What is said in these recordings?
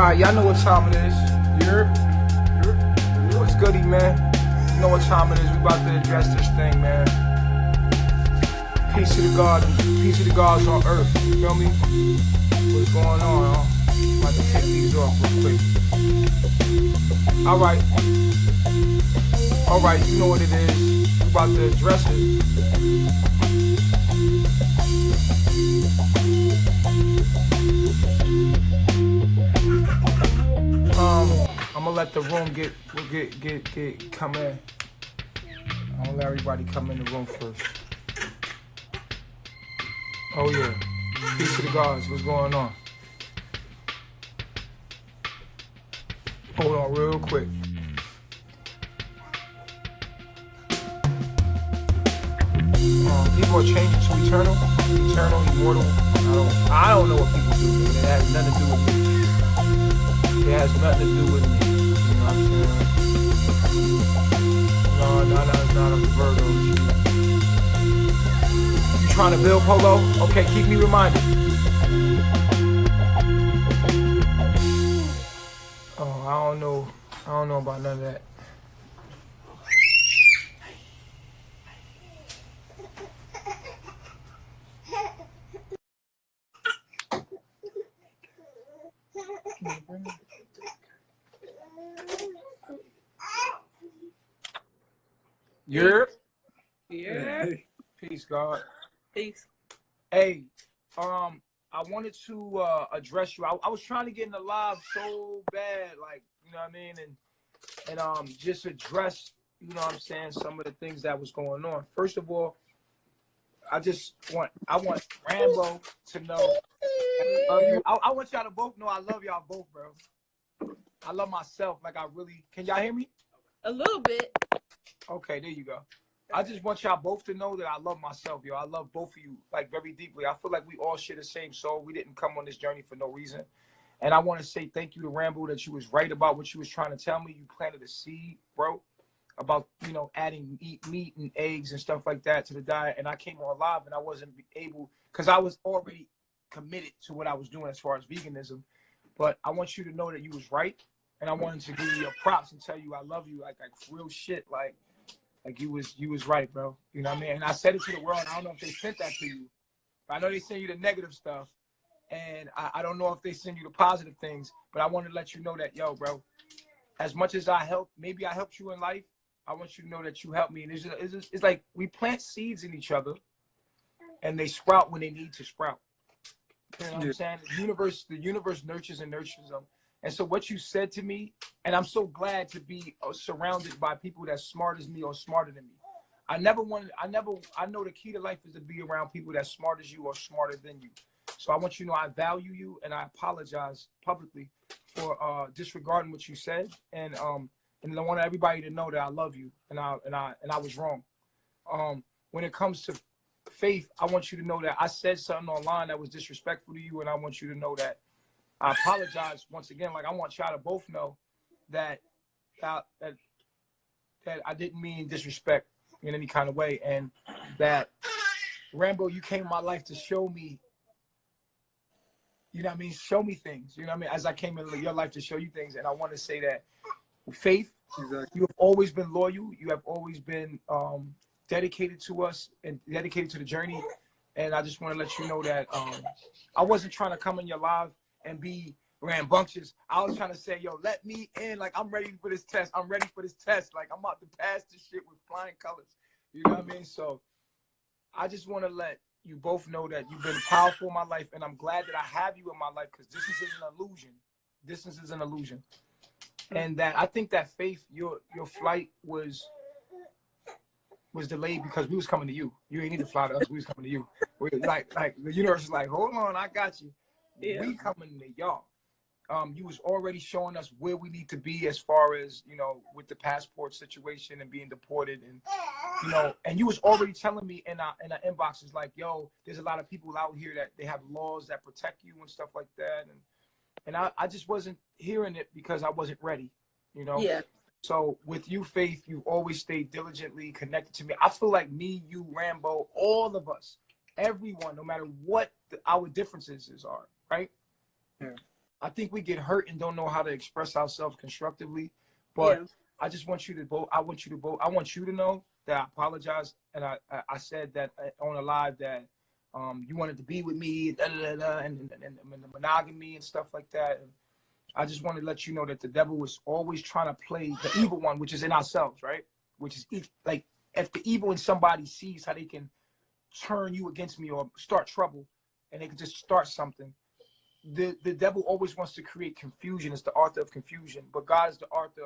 Alright, y'all know what time it is. What's goody, man? You know what time it is. We about to address this thing, man. Peace to the God, peace to the gods on earth. You feel me? What's going on, huh? I'm about to take these off real quick. Alright, you know what it is. We about to address it. I'm gonna let the room get come in. I'm gonna let everybody come in the room first. Oh yeah. Peace to the gods. What's going on? Hold on real quick. People are changing to eternal, immortal. I don't know what people do, man. It has nothing to do with me. It has nothing to do with me. You know what I'm saying? No, I'm Virgo. You trying to build, Polo? Okay, keep me reminded. Oh, I don't know about none of that. Yeah. Peace, God. Peace. Hey, I wanted to address you. I was trying to get in the live so bad, like, you know what I mean, and just address, you know what I'm saying, some of the things that was going on. First of all, I want Rambo to know I love you. I want y'all to both know I love y'all both, bro. I love myself, like I really. Can y'all hear me? A little bit. Okay, there you go. I just want y'all both to know that I love myself, yo. I love both of you, like, very deeply. I feel like we all share the same soul. We didn't come on this journey for no reason. And I want to say thank you to Rambo that you was right about what you was trying to tell me. You planted a seed, bro, about, you know, adding meat and eggs and stuff like that to the diet. And I came on live and I wasn't able, because I was already committed to what I was doing as far as veganism. But I want you to know that you was right. And I wanted to give you your props and tell you I love you, like real shit, like you was right, bro. You know what I mean? And I said it to the world. I don't know if they sent that to you, but I know they send you the negative stuff, and I don't know if they send you the positive things. But I wanted to let you know that, yo, bro, as much as I maybe I helped you in life, I want you to know that you helped me. And it's like we plant seeds in each other, and they sprout when they need to sprout. You know what I'm saying? The universe nurtures and nurtures them. And so what you said to me, and I'm so glad to be surrounded by people that's smart as me or smarter than me. I know the key to life is to be around people that's smart as you or smarter than you. So I want you to know I value you, and I apologize publicly for disregarding what you said. And I want everybody to know that I love you, and I was wrong. When it comes to faith, I want you to know that I said something online that was disrespectful to you, and I want you to know that I apologize once again. Like, I want y'all to both know that I didn't mean disrespect in any kind of way, and that Rambo, you came in my life to show me, you know what I mean, show me things, you know what I mean, as I came in your life to show you things. And I want to say that faith, exactly. You have always been loyal. You have always been dedicated to us and dedicated to the journey. And I just want to let you know that I wasn't trying to come in your live and be rambunctious. I was trying to say, yo, let me in. Like, I'm ready for this test. I'm ready for this test. Like, I'm about to pass this shit with flying colors. You know what I mean? So I just want to let you both know that you've been powerful in my life, and I'm glad that I have you in my life, because distance is an illusion. Distance is an illusion. And that I think that faith, your flight was delayed because we was coming to you. You ain't need to fly to us. We was coming to you. Like the universe is like, hold on, I got you. Yeah. We coming to y'all. You was already showing us where we need to be as far as, you know, with the passport situation and being deported, and, you know, and you was already telling me in our inboxes, like, yo, there's a lot of people out here that they have laws that protect you and stuff like that. And I just wasn't hearing it because I wasn't ready, you know? Yeah. So with you, Faith, you've always stayed diligently connected to me. I feel like me, you, Rambo, all of us, everyone, no matter what our differences are, right? Yeah. I think we get hurt and don't know how to express ourselves constructively. But Yeah. I just want you to both. I want you to know that I apologize, and I said that on a live that you wanted to be with me, and the monogamy and stuff like that. And I just want to let you know that the devil is always trying to play the evil one, which is in ourselves, right? Which is like if the evil in somebody sees how they can turn you against me or start trouble, and they can just start something. The devil always wants to create confusion. It's the author of confusion, but God is the author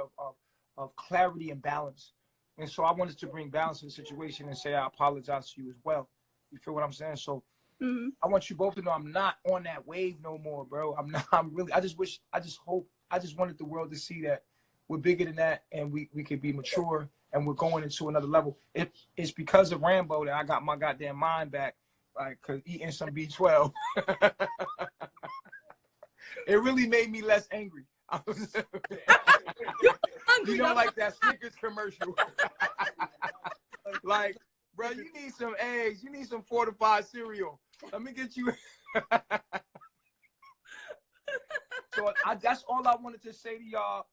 of clarity and balance. And so I wanted to bring balance to the situation and say I apologize to you as well. You feel what I'm saying? So I want you both to know I'm not on that wave no more, bro. I'm not. I'm really. I just wanted the world to see that we're bigger than that, and we could be mature, and we're going into another level. It's because of Rambo that I got my goddamn mind back, like, cause eating some B12. It really made me less angry. You know, like that Snickers commercial. Like, bro, you need some eggs. You need some fortified cereal. Let me get you. So that's all I wanted to say to y'all.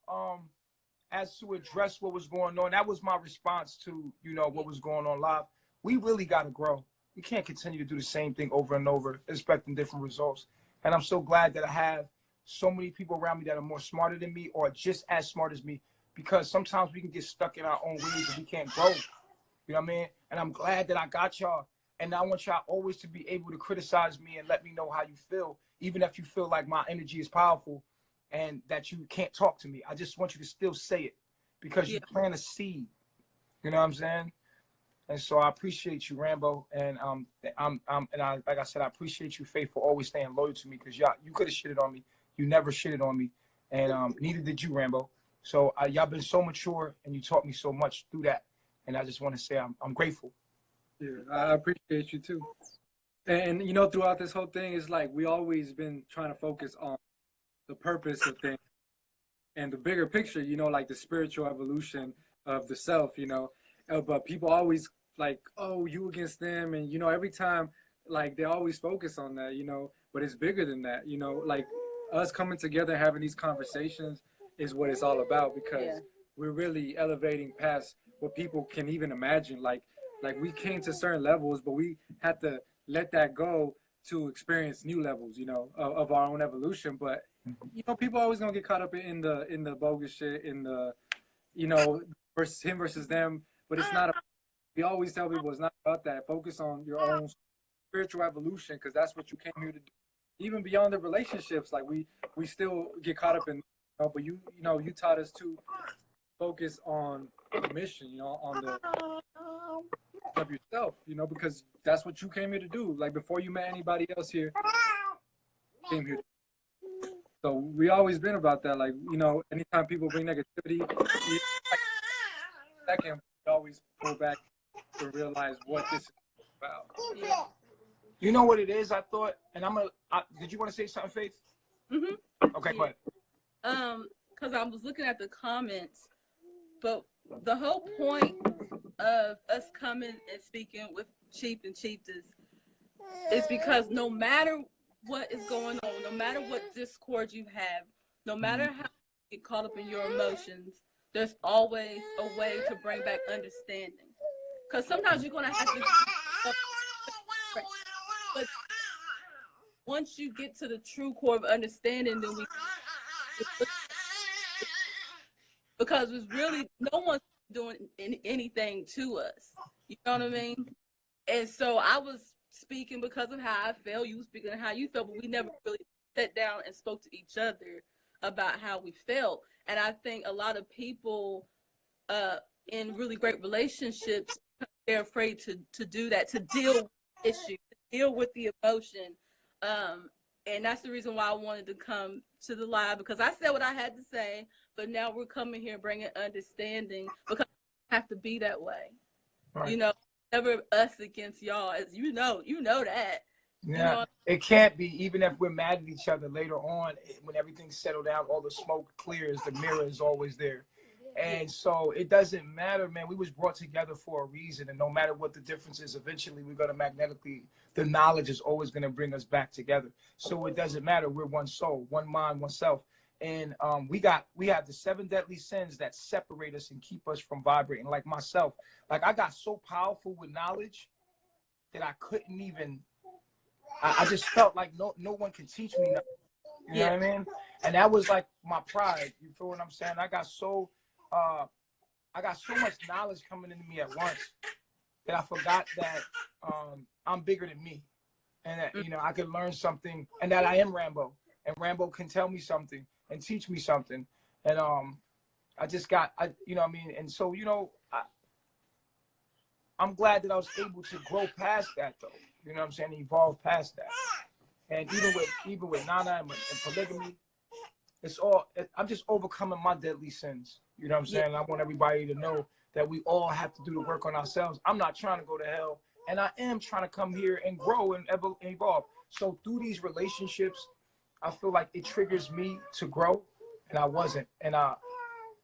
As to address what was going on, that was my response to what was going on live. We really got to grow. We can't continue to do the same thing over and over, expecting different results. And I'm so glad that I have so many people around me that are more smarter than me or just as smart as me, because sometimes we can get stuck in our own ways and we can't grow. You know what I mean? And I'm glad that I got y'all. And I want y'all always to be able to criticize me and let me know how you feel, even if you feel like my energy is powerful and that you can't talk to me. I just want you to still say it because you plant a seed. You know what I'm saying? And so I appreciate you, Rambo. And like I said, I appreciate you, Faith, for always staying loyal to me, because you could have shitted on me. You never shitted on me. And neither did you, Rambo. So y'all been so mature and you taught me so much through that. And I just want to say I'm grateful. Yeah, I appreciate you too. And throughout this whole thing, it's like we always been trying to focus on the purpose of things and the bigger picture, like the spiritual evolution of the self, but people always like, oh, you against them. And, every time, like, they always focus on that, but it's bigger than that, like us coming together, having these conversations is what it's all about, because we're really elevating past what people can even imagine. Like we came to certain levels, but we had to let that go to experience new levels, of our own evolution. But, people always gonna get caught up in the bogus shit, in the, versus him versus them. But it's not, we always tell people it's not about that. Focus on your own spiritual evolution, because that's what you came here to do. Even beyond the relationships, like we still get caught up in, but you taught us to focus on the mission, on the of yourself, because that's what you came here to do. Like before you met anybody else here, you came here. So we always been about that. Like, anytime people bring negativity, second, we always pull back to realize what this is about. Yeah. You know what it is? I thought, and did you want to say something, Faith? Okay, go ahead. Because I was looking at the comments, but the whole point of us coming and speaking with Chief and Chiefess is because no matter what is going on, no matter what discord you have, no matter how you get caught up in your emotions, there's always a way to bring back understanding. Because sometimes you're going to have to, but once you get to the true core of understanding, then because it's really, no one's doing anything to us. You know what I mean? And so I was speaking because of how I felt. You were speaking of how you felt, but we never really sat down and spoke to each other about how we felt. And I think a lot of people in really great relationships, they're afraid to do that, to deal with issues, to deal with the emotion. And that's the reason why I wanted to come to the live, because I said what I had to say, but now we're coming here bringing understanding, because we have to be that way. Right. Never us against y'all, as you know that. Yeah, it can't be. Even if we're mad at each other later on, when everything's settled down, all the smoke clears, the mirror is always there. And so it doesn't matter, man. We was brought together for a reason, and no matter what the difference is, eventually we're gonna magnetically. The knowledge is always gonna bring us back together. So it doesn't matter. We're one soul, one mind, one self. And we have the 7 deadly sins that separate us and keep us from vibrating. Like myself, like I got so powerful with knowledge that I couldn't even. I just felt like no one can teach me nothing. You know what I mean? And that was like my pride. You feel what I'm saying? I got so much knowledge coming into me at once that I forgot that I'm bigger than me, and that I could learn something, and that I am Rambo, and Rambo can tell me something and teach me something, and I just got you know what I mean, and so I'm glad that I was able to grow past that though. You know what I'm saying? Evolve past that, and even with Nana and polygamy, I'm just overcoming my deadly sins. You know what I'm saying? I want everybody to know that we all have to do the work on ourselves. I'm not trying to go to hell, and I am trying to come here and grow and evolve. So through these relationships, I feel like it triggers me to grow, and I wasn't. And I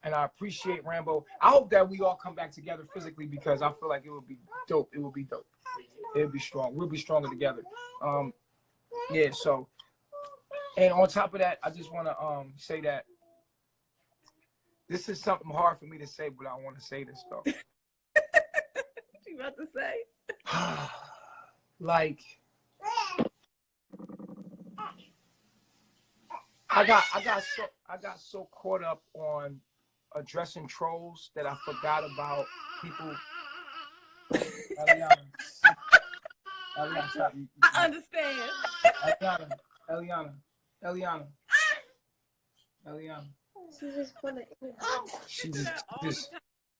appreciate Rambo. I hope that we all come back together physically, because I feel like it would be dope. It would be dope. It would be strong. We'll be stronger together. Yeah. So, and on top of that, I just want to say that this is something hard for me to say, but I want to say this though. What you about to say? Like, I got so caught up on addressing trolls that I forgot about people. Eliana, stop. I understand. Eliana. She's just full of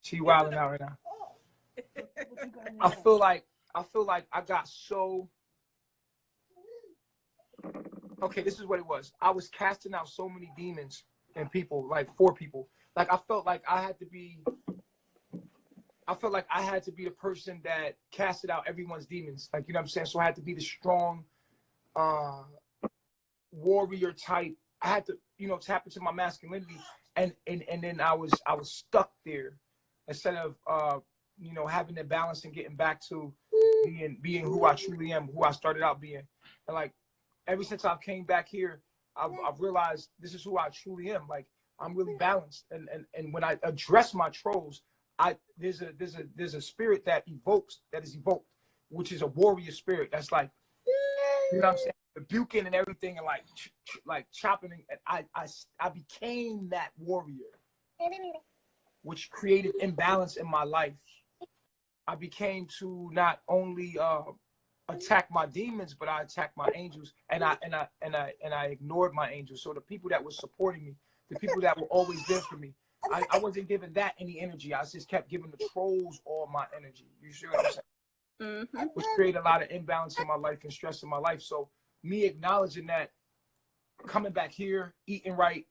She wilding out right now. I feel like I got so. Okay, this is what it was. I was casting out so many demons and people, like 4 people. Like I felt like I had to be the person that casted out everyone's demons. Like, you know what I'm saying? So I had to be the strong warrior type. I had to, tap into my masculinity, and then I was stuck there instead of having the balance and getting back to being who I truly am, who I started out being. And like ever since I came back here, I've realized this is who I truly am. Like I'm really balanced, and when I address my trolls, there's a spirit that is evoked, which is a warrior spirit. That's like, you know what I'm saying, rebuking and everything, and like chopping. And I became that warrior, which created imbalance in my life. I became to not only attack my demons, but I attacked my angels, and I ignored my angels. So the people that were supporting me, the people that were always there for me, I wasn't giving that any energy. I just kept giving the trolls all my energy. You see what I'm saying? Mm-hmm. Which created a lot of imbalance in my life and stress in my life. So me acknowledging that, coming back here, eating right,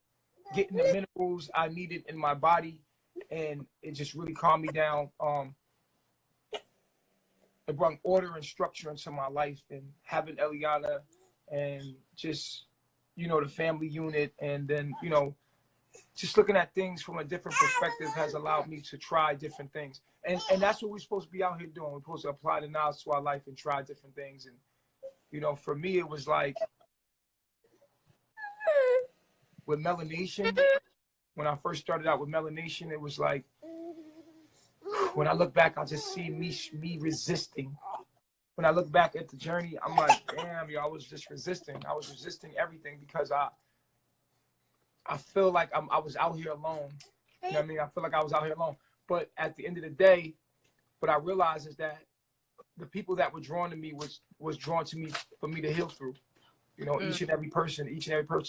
getting the minerals I needed in my body, and it just really calmed me down. It brought order and structure into my life, and having Eliana and just, the family unit, and then, just looking at things from a different perspective has allowed me to try different things. And that's what we're supposed to be out here doing. We're supposed to apply the knowledge to our life and try different things. And, for me, it was like with melanation, when I first started out with melanation, it was like, when I look back, I just see me resisting. When I look back at the journey, I'm like, damn, I was just resisting. I was resisting everything because I feel like I was out here alone. You know what I mean? I feel like I was out here alone. But at the end of the day, what I realized is that the people that were drawn to me was drawn to me for me to heal through. Each and every person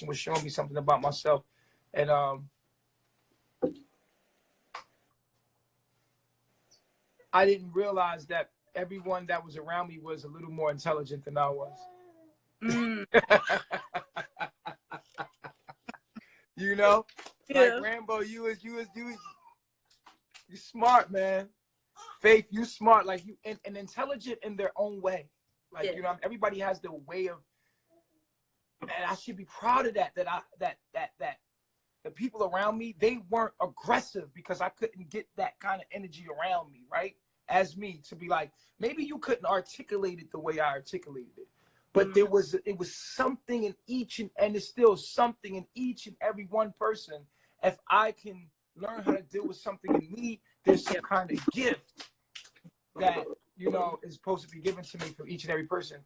was showing me something about myself. And I didn't realize that everyone that was around me was a little more intelligent than I was. Like Rambo, you smart, man. Faith, you smart, like you and intelligent in their own way. Like everybody has their way of, and I should be proud of that the people around me, they weren't aggressive because I couldn't get that kind of energy around me, right? As me, to be like, maybe you couldn't articulate it the way I articulated it, but it was something in each, and it's still something in each and every one person. If I can learn how to deal with something in me, there's some kind of gift that, you know, is supposed to be given to me from each and every person.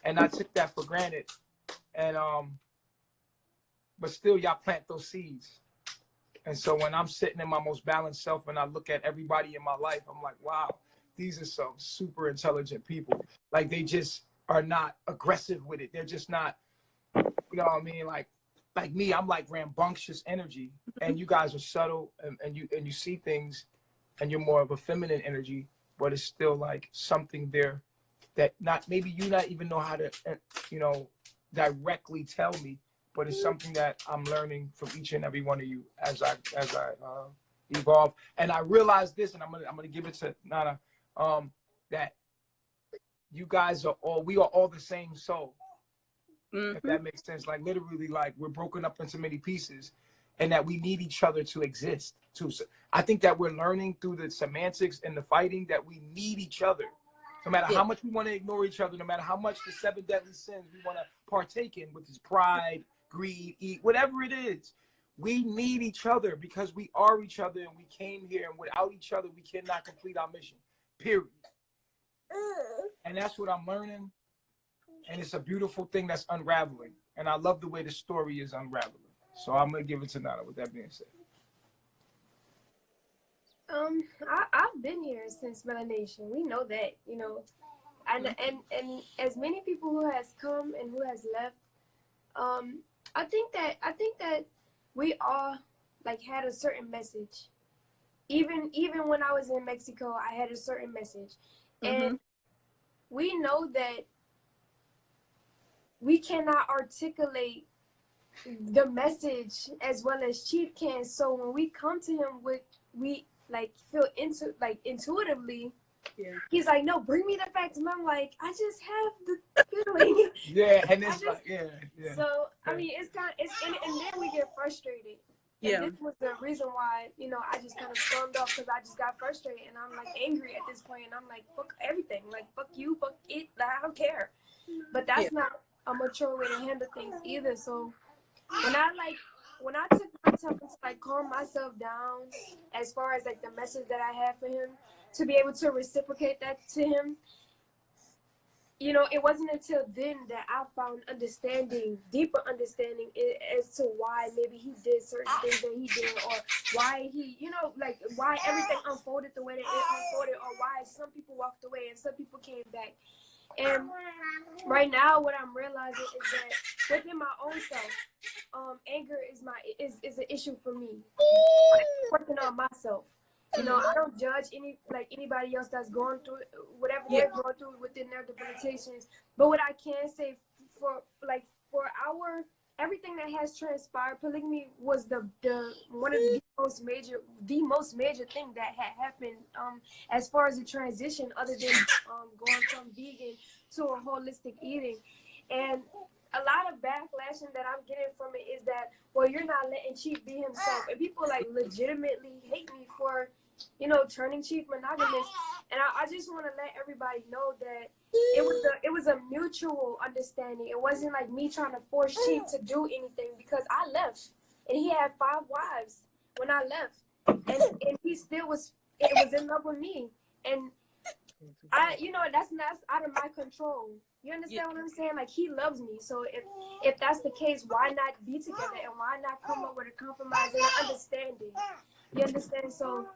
And I took that for granted. And but still y'all plant those seeds. And so when I'm sitting in my most balanced self and I look at everybody in my life, I'm like, wow, these are some super intelligent people. Like, they just are not aggressive with it. They're just not, you know what I mean? Like me, I'm like rambunctious energy, and you guys are subtle, and you see things, and you're more of a feminine energy, but it's still like something there that maybe you not even know how to, you know, directly tell me, but it's something that I'm learning from each and every one of you as I evolve. And I realize this, and I'm gonna give it to Nana, that you guys we are all the same soul. If that makes sense. Like, literally, like, we're broken up into many pieces, and that we need each other to exist too. So I think that we're learning through the semantics and the fighting that we need each other. No matter how much we want to ignore each other, no matter how much the 7 deadly sins we want to partake in, which is pride, greed, whatever it is, we need each other because we are each other, and we came here, and without each other, we cannot complete our mission, period. And that's what I'm learning. And it's a beautiful thing that's unraveling. And I love the way the story is unraveling. So I'm going to give it to Nana with that being said. I've been here since melanation. We know that, you know, and as many people who has come and who has left, I think that we all like had a certain message. Even when I was in Mexico, I had a certain message, and we know that we cannot articulate the message as well as Chief can. So when we come to him with, we like feel intuitively, he's like, no, bring me the facts. And I'm like, I just have the feeling. Yeah, and it's like, yeah. So I mean, and then we get frustrated. And this was the reason why, you know, I just kind of stormed off, because I just got frustrated, and I'm like angry at this point, and I'm like, fuck everything, like fuck you, fuck it, like, I don't care. But that's not a mature way to handle things either. So when I took my time to like calm myself down as far as like the message that I had for him, to be able to reciprocate that to him, you know, it wasn't until then that I found deeper understanding as to why maybe he did certain things that he did, or why he, you know, like why everything unfolded the way that it unfolded, or why some people walked away and some people came back. And right now, what I'm realizing is that within my own self, anger is an issue for me. I'm working on myself. You know, I don't judge anybody else that's going through whatever they're going through within their debilitations. But what I can say for our everything that has transpired, polygamy was the one of the most major thing that had happened as far as the transition, other than going from vegan to a holistic eating. And a lot of backlashing that I'm getting from it is that, well, you're not letting Chief be himself, and people like legitimately hate me for, you know, turning Chief monogamous. And I just want to let everybody know that it was a mutual understanding. It wasn't like me trying to force Chief to do anything, because I left and he had 5 wives when I left, and he still was in love with me. And you know, that's out of my control. You understand what I'm saying? Like, he loves me. So if that's the case, why not be together, and why not come up with a compromise and an understanding? You understand? So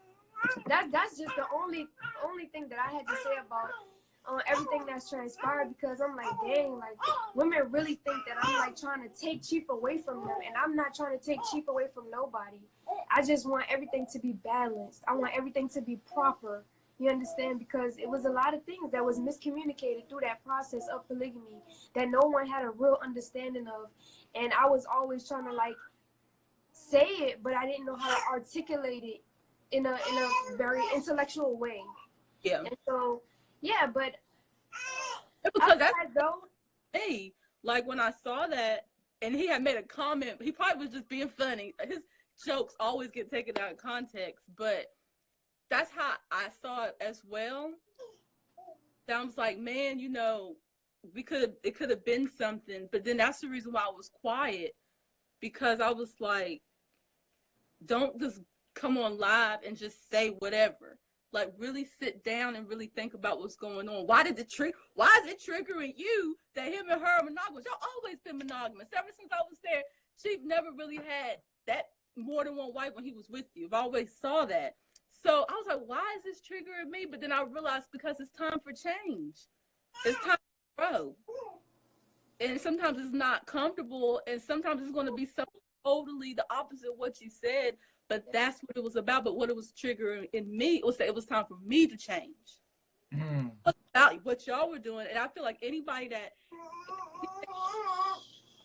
that's just the only thing that I had to say about everything that's transpired, because I'm like, dang, like, women really think that I'm like trying to take Chief away from them, and I'm not trying to take Chief away from nobody. I just want everything to be balanced. I want everything to be proper. You understand? Because it was a lot of things that was miscommunicated through that process of polygamy that no one had a real understanding of. And I was always trying to like say it, but I didn't know how to articulate it in a very intellectual way. Yeah. And so, yeah, but because that's though, hey, like when I saw that and he had made a comment, he probably was just being funny. His jokes always get taken out of context, but that's how I saw it as well. That I was like, man, you know, it could have been something, but then that's the reason why I was quiet, because I was like, don't just come on live and just say whatever. Like, really sit down and really think about what's going on. Why is it triggering you that him and her are monogamous? Y'all always been monogamous. Ever since I was there, Chief never really had that more than one wife when he was with you. I've always saw that. So I was like, why is this triggering me? But then I realized because it's time for change. It's time to grow. And sometimes it's not comfortable, and sometimes it's going to be something totally the opposite of what you said. But that's what it was about. But what it was triggering in me was that it was time for me to change. About what y'all were doing. And I feel like anybody that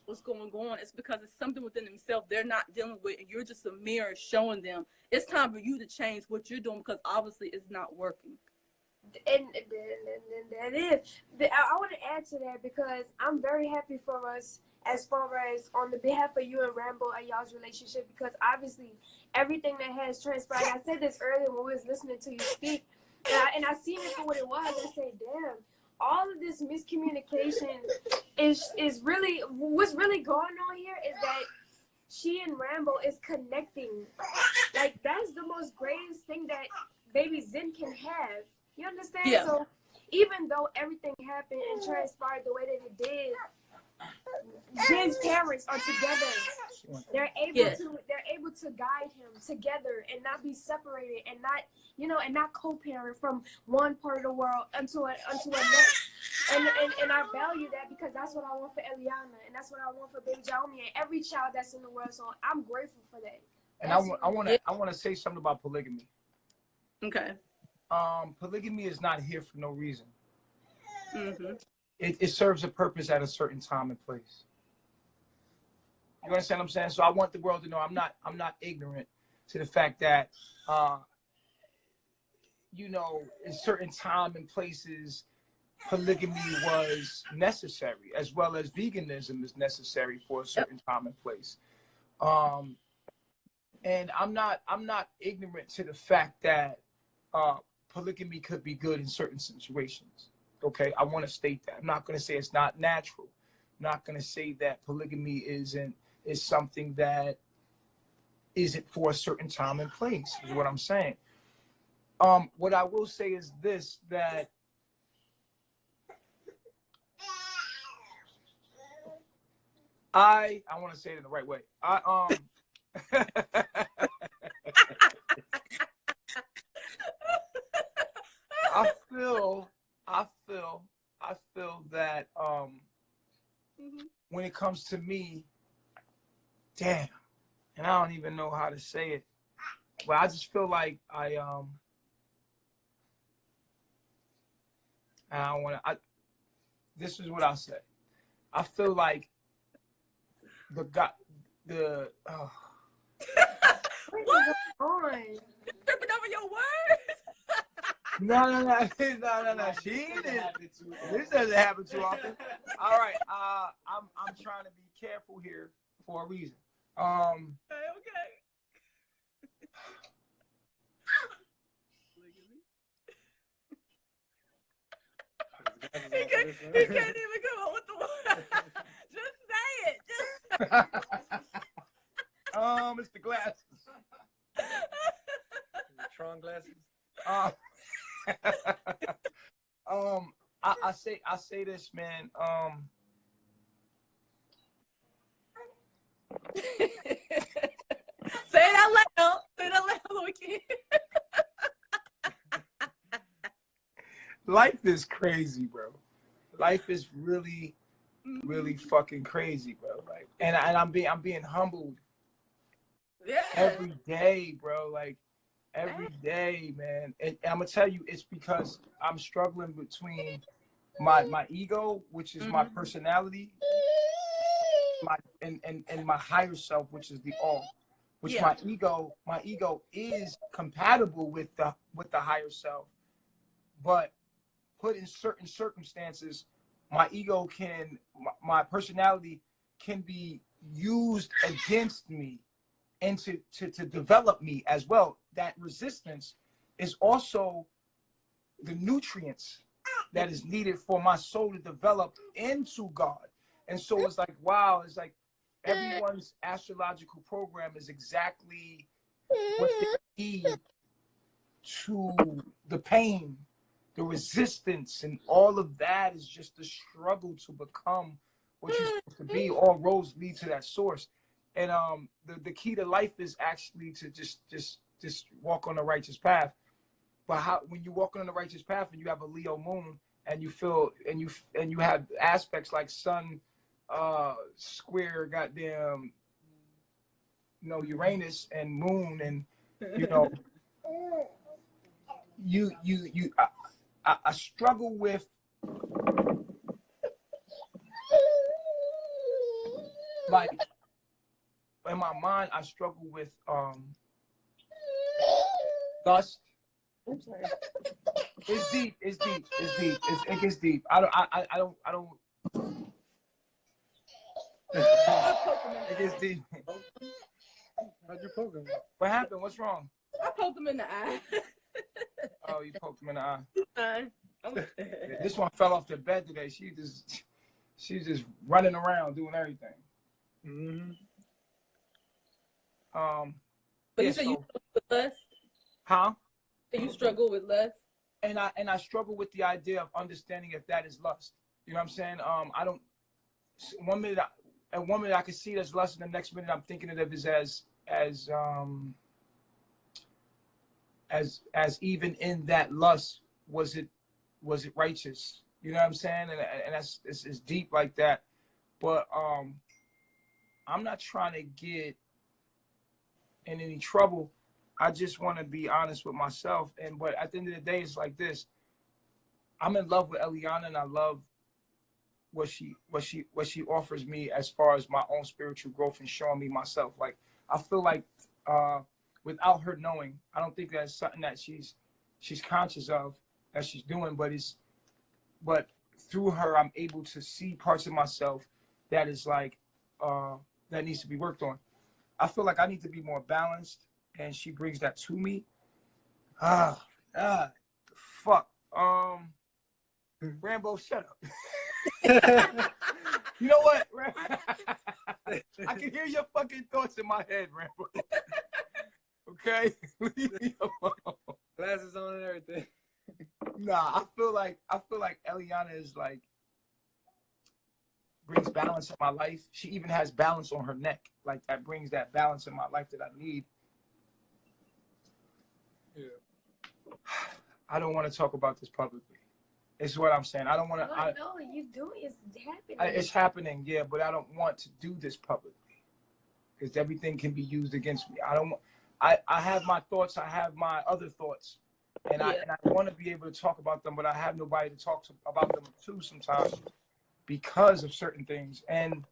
what's going on, it's because it's something within themselves they're not dealing with, and you're just a mirror showing them it's time for you to change what you're doing, because obviously it's not working. And that is, I want to add to that, because I'm very happy for us as far as on the behalf of you and Rambo and y'all's relationship, because obviously everything that has transpired, I said this earlier when we was listening to you speak, and I seen it for what it was. I said, damn, all of this miscommunication is really, what's really going on here is that she and Rambo is connecting. Like, that's the most greatest thing that baby Zen can have. You understand? Yeah. So even though everything happened and transpired the way that it did, Zen's parents are together. They're able to guide him together and not be separated, and not, you know, and not co-parent from one part of the world unto a next. And I value that, because that's what I want for Eliana, and that's what I want for baby Jaomi and every child that's in the world. So I'm grateful for that. And I want to say something about polygamy. Okay. Polygamy is not here for no reason. Mm-hmm. It serves a purpose at a certain time and place. You understand what I'm saying? So I want the world to know I'm not ignorant to the fact that you know, in certain time and places, polygamy was necessary, as well as veganism is necessary for a certain time and place. And I'm not ignorant to the fact that polygamy could be good in certain situations. Okay, I want to state that. I'm not going to say it's not natural. I'm not going to say that polygamy is something that isn't for a certain time and place, is what I'm saying. What I will say is this, that I want to say it in the right way. I feel that when it comes to me, damn, and I don't even know how to say it, but I just feel like this is what I'll say. I feel like What? Tripping over your words? No. This doesn't happen too often. All right. I'm trying to be careful here for a reason. Okay. He can't even come up with the word. Just say it. It's the glasses. Tron glasses. I say this, man. Say it out loud. Say it out loud so we can. Life is crazy, bro. Life is really, really fucking crazy, bro. Like, and I'm being humbled every day, bro. Like, every day, man. And I'm gonna tell you, it's because I'm struggling between my ego, which is my personality, and my higher self, which is the all. Which my ego is compatible with the higher self, but put in certain circumstances, my ego my personality can be used against me and to develop me as well. That resistance is also the nutrients that is needed for my soul to develop into God. And so it's like, wow, it's like everyone's astrological program is exactly what they need to the pain, the resistance, and all of that is just the struggle to become what you're supposed to be. All roads lead to that source. And the key to life is actually to just walk on the righteous path. But how when you walk on the righteous path and you have a Leo moon and you feel and you have aspects like sun square goddamn Uranus and moon, and I struggle with like in my mind I struggle with lust. I'm sorry. It's deep. It gets deep. I don't. It gets deep. How'd you poke him? What happened? What's wrong? I poked him in the eye. Oh, you poked him in the eye. Yeah, This one fell off the bed today. She's just running around doing everything. Mm-hmm. But yeah, you said you struggle with lust? huh? So you struggle with lust? And I struggle with the idea of understanding if that is lust. You know what I'm saying? I don't. One minute I can see it as lust, and the next minute I'm thinking of it as even in that lust was it righteous? You know what I'm saying? And that's it's deep like that. But I'm not trying to get in any trouble. I just want to be honest with myself. But at the end of the day, it's like this. I'm in love with Eliana, and I love what she offers me as far as my own spiritual growth and showing me myself. Like I feel like without her knowing, I don't think that's something that she's conscious of that she's doing, but through her I'm able to see parts of myself that is like that needs to be worked on. I feel like I need to be more balanced, and she brings that to me. Fuck. Rambo, shut up. You know what? I can hear your fucking thoughts in my head, Rambo. Okay? Leave me alone. Glasses on and everything. Nah, I feel like Eliana is like brings balance in my life. She even has balance on her neck. Like that brings that balance in my life that I need. Yeah. I don't want to talk about this publicly. It's what I'm saying. I don't want to. No, you do. It's happening. It's happening, yeah, but I don't want to do this publicly because everything can be used against me. I have my thoughts. I have my other thoughts, and I want to be able to talk about them, but I have nobody to talk about them to sometimes because of certain things. And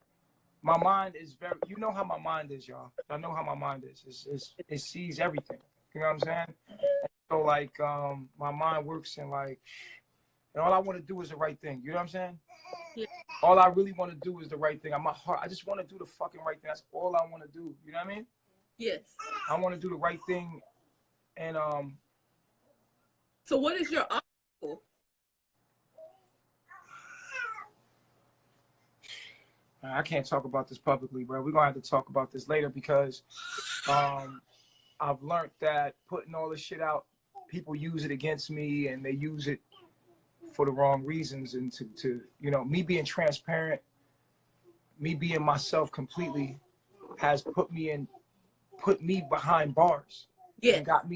my mind is very. You know how my mind is, y'all. I know how my mind is. It sees everything. You know what I'm saying? And so like my mind works in like. And all I want to do is the right thing. You know what I'm saying? Yeah. All I really want to do is the right thing. My heart, I just want to do the fucking right thing. That's all I want to do. You know what I mean? Yes. I want to do the right thing. And So what is your obstacle? I can't talk about this publicly, bro. We're gonna have to talk about this later because I've learned that putting all this shit out, people use it against me, and they use it for the wrong reasons, and to me being transparent, me being myself completely has put me behind bars. Yes. And got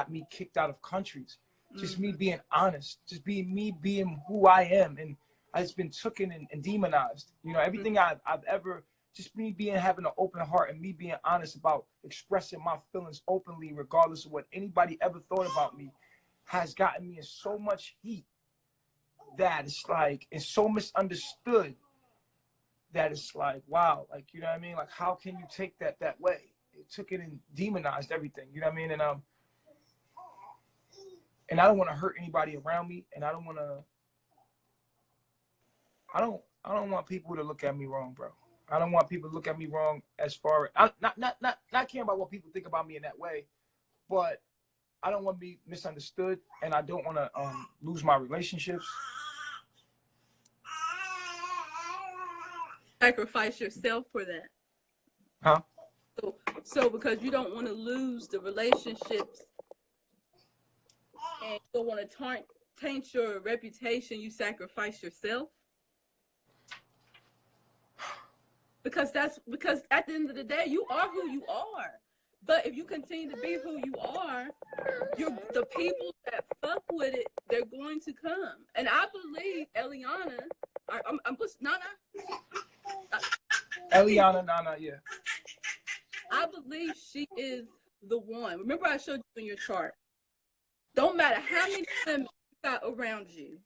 me kicked out of countries. Just me being honest, just me being who I am, and it's been taken and demonized. Everything I've ever, just me having an open heart and me being honest about expressing my feelings openly, regardless of what anybody ever thought about me, has gotten me in so much heat that it's like it's so misunderstood that it's like, wow, like, you know what I mean? Like, how can you take that way? It took it and demonized everything, you know what I mean? And I don't want to hurt anybody around me, and I don't want people to look at me wrong, bro. I don't want people to look at me wrong as far as not caring about what people think about me in that way, but I don't want to be misunderstood, and I don't want to lose my relationships. Sacrifice yourself for that. Huh? So because you don't want to lose the relationships and you don't want to taint your reputation, you sacrifice yourself. Because at the end of the day, you are who you are. But if you continue to be who you are, the people that fuck with it, they're going to come. And I believe Eliana, I'm NaNa. Eliana, NaNa, yeah. I believe she is the one. Remember, I showed you in your chart. Don't matter how many women you got around you,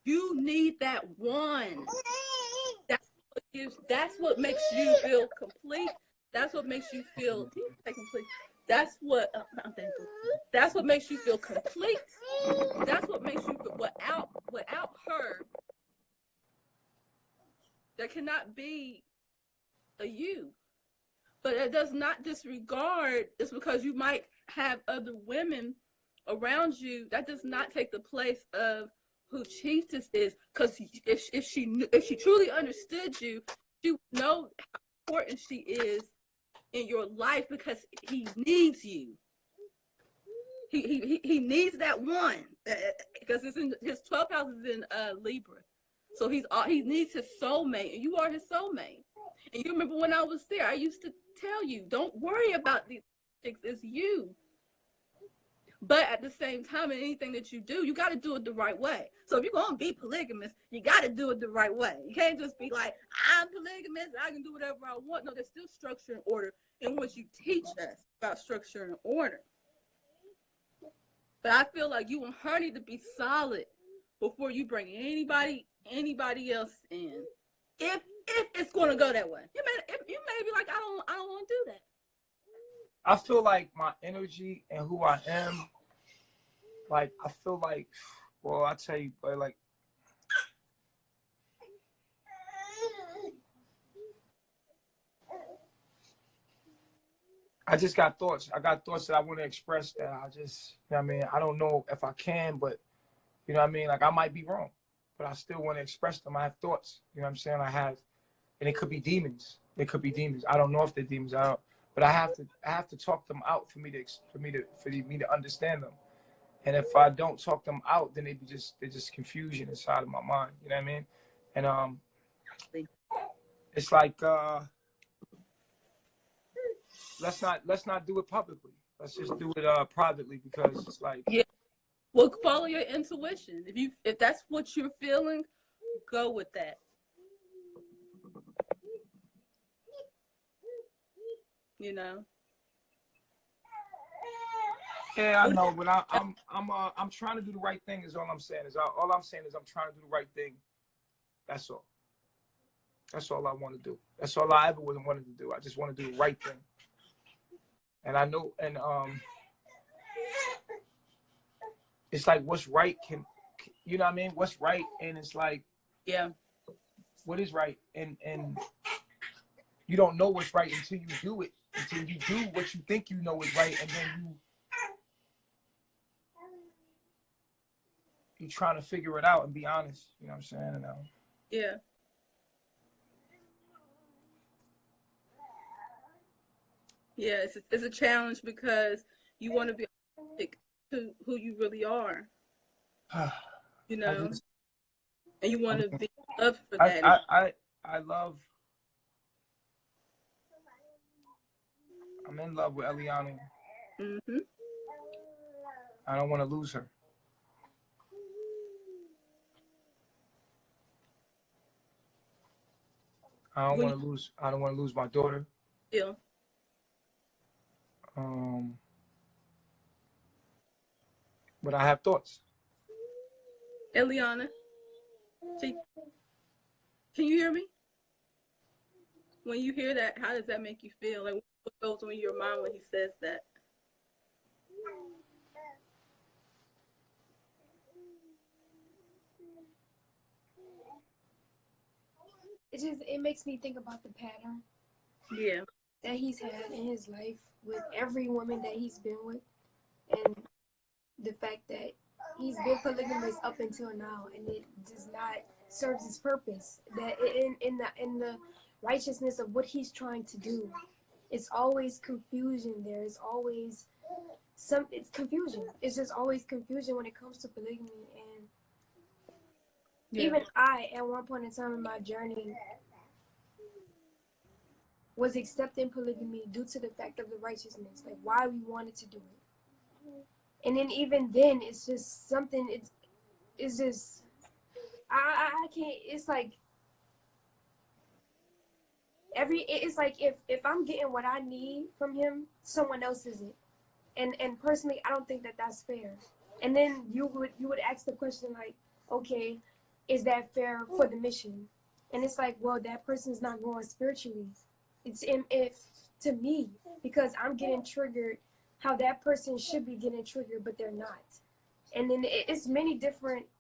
you need that one. That's what makes you feel complete. That's what makes you feel complete. That's what That's what makes you feel complete. That's what makes you feel without her. There cannot be a you. But it does not disregard just because you might have other women around you. That does not take the place of who Chiefess is. Because if she truly understood you, she would know how important she is in your life because he needs you. He needs that one because it's in his 12th house is in Libra, so he needs his soulmate, and you are his soulmate. And you remember when I was there, I used to tell you, don't worry about these chicks, it's you. But at the same time, in anything that you do, you got to do it the right way. So if you're going to be polygamous, you got to do it the right way. You can't just be like, I'm polygamous, I can do whatever I want. No, there's still structure and order in which you teach us about structure and order. But I feel like you and her need to be solid before you bring anybody else in. If it's going to go that way, you may be like, I don't want to do that. I feel like my energy and who I am, like, I feel like, well, I tell you, but like, I just got thoughts. I got thoughts that I want to express that I just, you know what I mean? I don't know if I can, but, you know what I mean? Like, I might be wrong, but I still want to express them. I have thoughts, you know what I'm saying? And it could be demons. It could be demons. I don't know if they're demons. But I have to talk them out for me to understand them. And if I don't talk them out, then they're just confusion inside of my mind. You know what I mean? And it's like let's not do it publicly. Let's just do it privately because it's like, yeah. Well, follow your intuition. If that's what you're feeling, go with that. You know. yeah, I know, but I'm trying to do the right thing. Is all I'm saying. All I'm saying is I'm trying to do the right thing. That's all. That's all I want to do. That's all I ever wanted to do. I just want to do the right thing. And I know, and it's like what's right can you know what I mean? What's right, and it's like, yeah, what is right, and you don't know what's right until you do it. Until you do what you think you know is right, and then you trying to figure it out and be honest. You know what I'm saying? And, yeah. Yeah, it's a challenge because you want to be authentic to who you really are. You know, and you want to be loved for that. I love. I'm in love with Eliana. Mm-hmm. I don't want to lose her. I don't want to lose my daughter. Yeah. But I have thoughts. Eliana, can you hear me? When you hear that, how does that make you feel? Like, what goes on in your mind when he says that? it makes me think about the pattern Yeah. that he's had in his life with every woman that he's been with, and the fact that he's been polygamous up until now, and it does not serve its purpose. That in the righteousness of what he's trying to do, it's always confusion. There's always it's confusion. It's just always confusion when it comes to polygamy. And even I, at one point in time in my journey, was accepting polygamy due to the fact of the righteousness, like why we wanted to do it. And then even then, it's just something. It's just I can't. It's like it's like if I'm getting what I need from him, someone else isn't. And personally, I don't think that that's fair. And then you would ask the question like, okay, is that fair for the mission? And it's like, well, that person's not growing spiritually. It's to me, because I'm getting triggered how that person should be getting triggered, but they're not. And then it's many different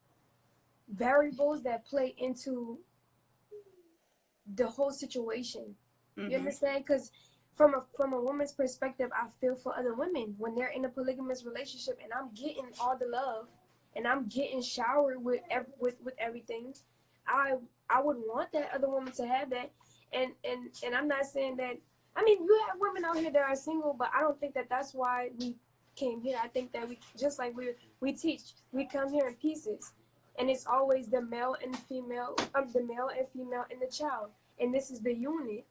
variables that play into the whole situation. Mm-hmm. You understand? Because from a woman's perspective, I feel for other women when they're in a polygamous relationship, and I'm getting all the love, and I'm getting showered with everything. I would want that other woman to have that, and I'm not saying that. I mean, you have women out here that are single, but I don't think that that's why we came here. I think that we, just like we teach, we come here in pieces, and it's always the male and female, the male and female and the child, and this is the unit.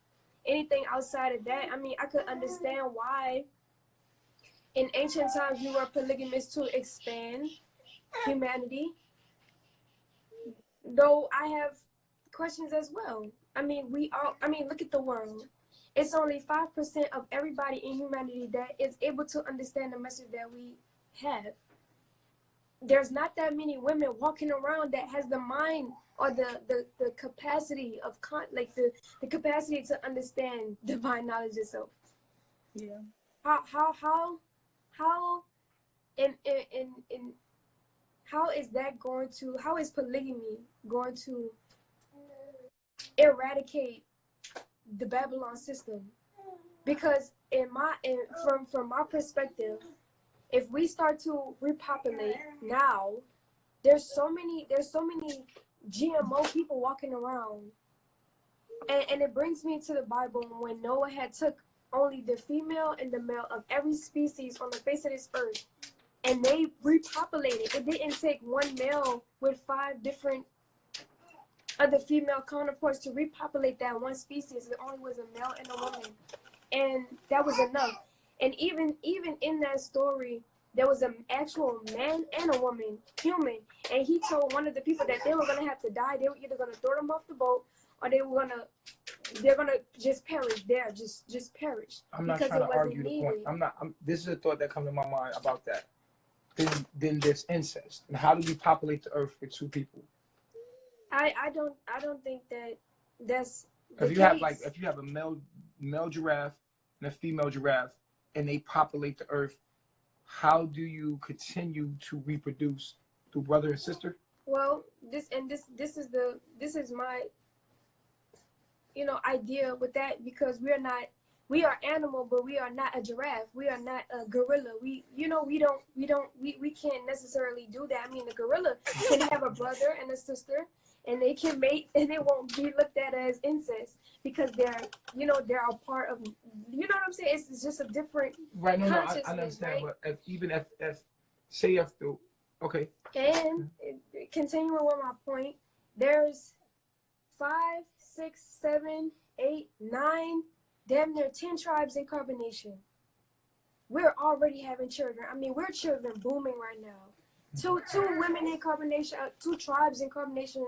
Anything outside of that, I mean, I could understand why in ancient times you were polygamous to expand humanity, though I have questions as well. I mean, look at the world. It's only 5% of everybody in humanity that is able to understand the message that we have. There's not that many women walking around that has the mind or the capacity of the capacity to understand divine knowledge itself. Yeah. How how is polygamy going to eradicate the Babylon system? Because from my perspective, if we start to repopulate now, there's so many GMO people walking around, and it brings me to the Bible when Noah had took only the female and the male of every species on the face of this earth, and they repopulated. It didn't take one male with 5 different other female counterparts to repopulate that one species. It only was a male and a woman, and that was enough. And even in that story, there was an actual man and a woman, human, and he told one of the people that they were gonna have to die. They were either gonna throw them off the boat, or they're gonna just perish there, just perish. I'm not trying to argue the point. This is a thought that comes to my mind about that. Then there's incest, and how do you populate the earth with 2 people? I don't think that's if you have a male giraffe and a female giraffe, and they populate the earth, how do you continue to reproduce through brother and sister? Well, this is my idea with that, because we are animal, but we are not a giraffe. We are not a gorilla. We can't necessarily do that. I mean, a gorilla can have a brother and a sister, and they can mate, and it won't be looked at as incest because they're a part of, what I'm saying? It's just a different consciousness, I understand, right? but if okay. And continuing with my point, there's 5, 6, 7, 8, 9, damn near 10 tribes in carbonation. We're already having children. I mean, we're children booming right now. Two women in carbonation, 2 tribes in carbonation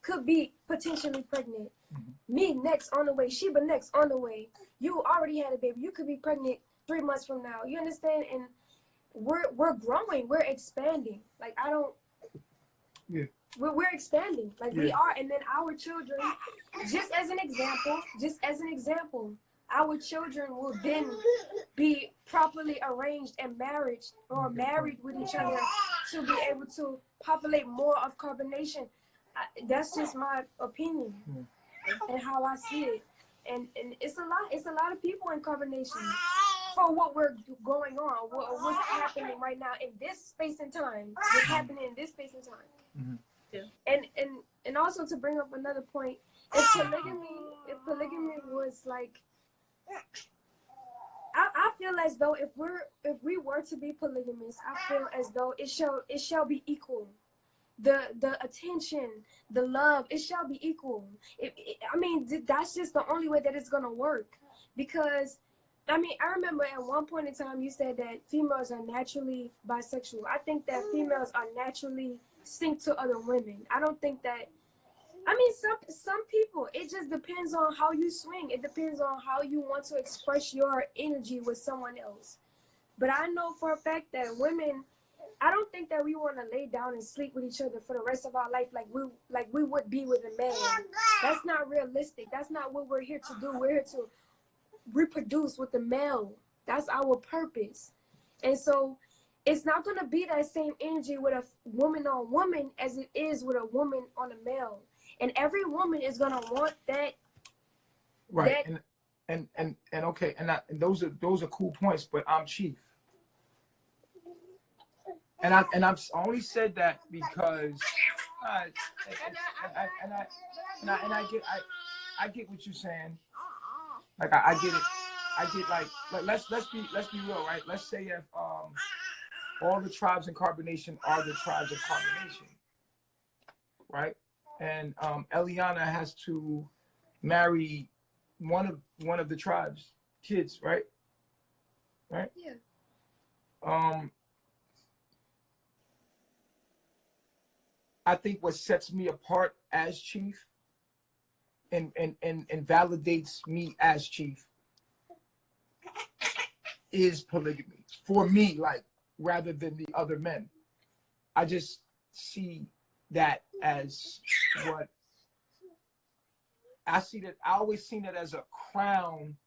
could be potentially pregnant. Mm-hmm. Me next on the way, Sheba next on the way. You already had a baby. You could be pregnant 3 months from now. You understand? And we're growing. We're expanding. Like we're expanding. Like we are. And then our children, just as an example, our children will then be properly arranged and married with each other to be able to populate more of carbonation. That's just my opinion. and how I see it. And it's a lot of people in carbonation for what we're going on, what's happening right now in this space and time. What's happening in this space and time. Mhm. Yeah. And also to bring up another point, if polygamy was like, I feel as though if we were to be polygamous, I feel as though it shall be equal. The attention, the love, it shall be equal. I mean, that's just the only way that it's gonna work. Because, I mean, I remember at one point in time you said that females are naturally bisexual. I think that females are naturally synced to other women. I don't think that. I mean, some people, it just depends on how you swing. It depends on how you want to express your energy with someone else. But I know for a fact that women, I don't think that we want to lay down and sleep with each other for the rest of our life like we would be with a man. That's not realistic. That's not what we're here to do. We're here to reproduce with the male. That's our purpose. And so it's not going to be that same energy with a woman on woman as it is with a woman on a male. And every woman is going to want that. Right. And okay. And those are cool points, but I'm Chief. And I've only said that because I get what you're saying. Like I get it. I get like let's be real, right? Let's say if all the tribes in carbonation are the tribes of carbonation, right? And Eliana has to marry one of the tribes kids, right? Right? Yeah. I think what sets me apart as Chief and validates me as Chief is polygamy. For me, like, rather than the other men. I just see that as what I see that I always seen it as a crown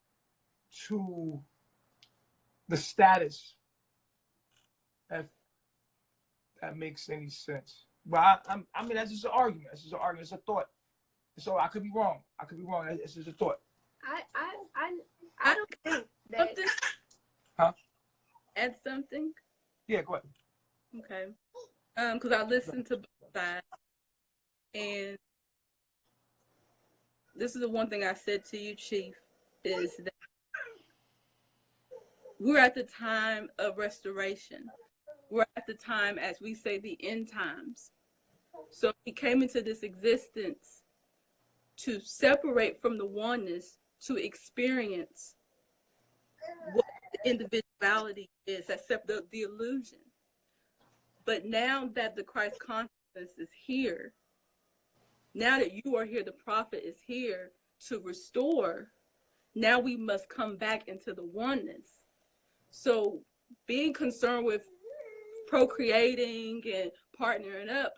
to the status, if that makes any sense. But I mean, that's just an argument. It's just an argument. It's a thought. So I could be wrong. It's just a thought. I don't think that. Something? Huh? Add something? Yeah, go ahead. Okay. Because I listened to both sides, and this is the one thing I said to you, Chief, is that we're at the time of restoration. We're at the time, as we say, the end times. So he came into this existence to separate from the oneness, to experience what the individuality is, except the illusion. But now that the Christ consciousness is here, now that you are here, the prophet is here to restore, now we must come back into the oneness. So being concerned with procreating and partnering up,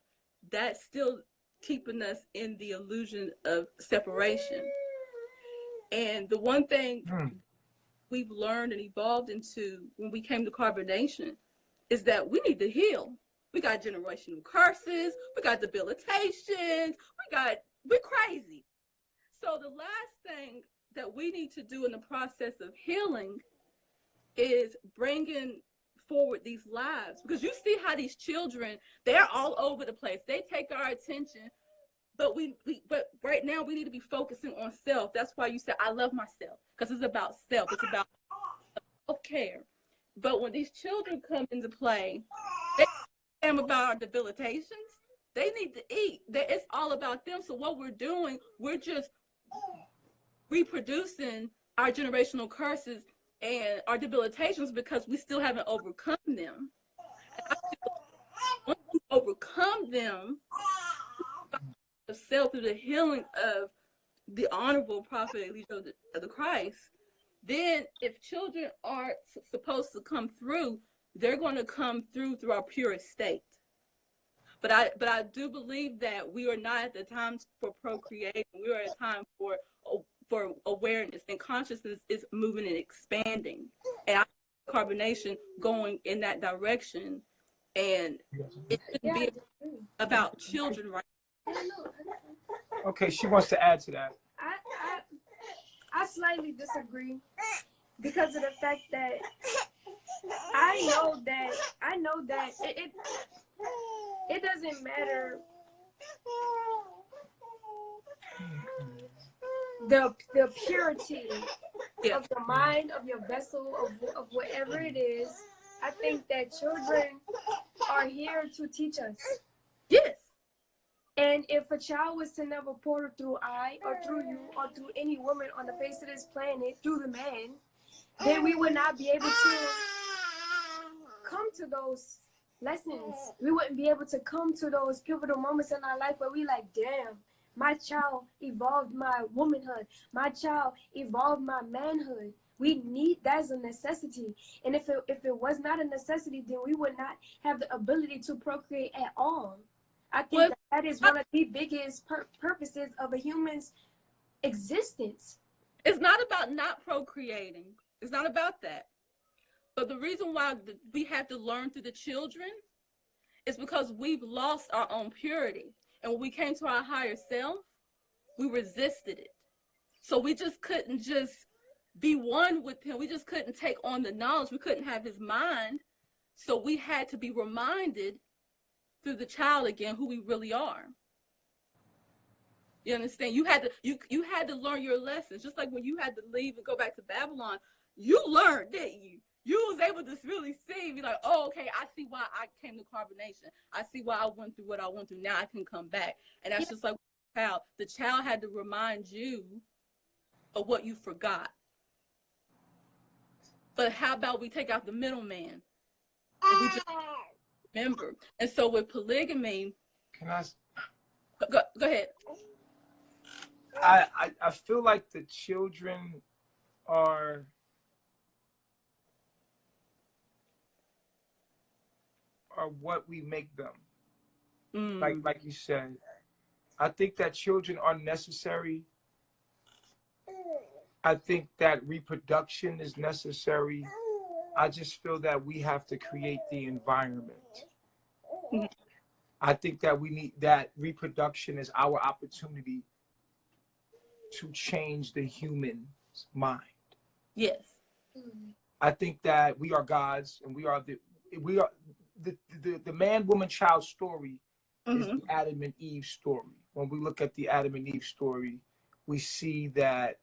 that's still keeping us in the illusion of separation. And the one thing we've learned and evolved into when we came to carbonation is that we need to heal. We got generational curses, we got debilitations, we're crazy. So the last thing that we need to do in the process of healing is bringing forward these lives, because you see how these children, they're all over the place. They take our attention, but but right now we need to be focusing on self. That's why you said I love myself, because it's about self. It's about self-care. But when these children come into play, they care about our debilitations. They need to eat. It's all about them. So what we're doing, we're just reproducing our generational curses and our debilitations because we still haven't overcome them. Once we overcome them, the self through the healing of the honorable prophet of the Christ, then if children aren't supposed to come through, they're going to come through our purest state. But I do believe that we are not at the time for procreation. We are at a time for awareness, and consciousness is moving and expanding. And I see carbonation going in that direction. And it shouldn't be about children right now. Okay, she wants to add to that. slightly disagree because of the fact that I know that it doesn't matter the purity of your mind, of your vessel, of whatever it is. I think that children are here to teach us. Yes. And if a child was to never pour through I or through you or through any woman on the face of this planet, through the man, then we would not be able to come to those lessons. We wouldn't be able to come to those pivotal moments in our life where we like, damn, my child evolved my womanhood. My child evolved my manhood. We need, that's a necessity. And if it was not a necessity, then we would not have the ability to procreate at all. I think that is one of the biggest purposes of a human's existence. It's not about not procreating. It's not about that. But the reason why we have to learn through the children is because we've lost our own purity. And when we came to our higher self, we resisted it. So we just couldn't just be one with him. We just couldn't take on the knowledge. We couldn't have his mind. So we had to be reminded through the child again who we really are. You understand? You had to learn your lessons. Just like when you had to leave and go back to Babylon, you learned, didn't you? You was able to really see, be like, oh, okay, I see why I came to carbonation. I see why I went through what I went through. Now I can come back. And that's just like the child had to remind you of what you forgot. But how about we take out the middleman? And we just remember. And so with polygamy, Can I? go ahead. I feel like the children are what we make them. Like you said, I think that children are necessary. I think that reproduction is necessary. I just feel that we have to create the environment. I think that we need that reproduction is our opportunity to change the human's mind. Yes. I think that we are gods, and we are the man, woman, child story is the Adam and Eve story. When we look at the Adam and Eve story, we see that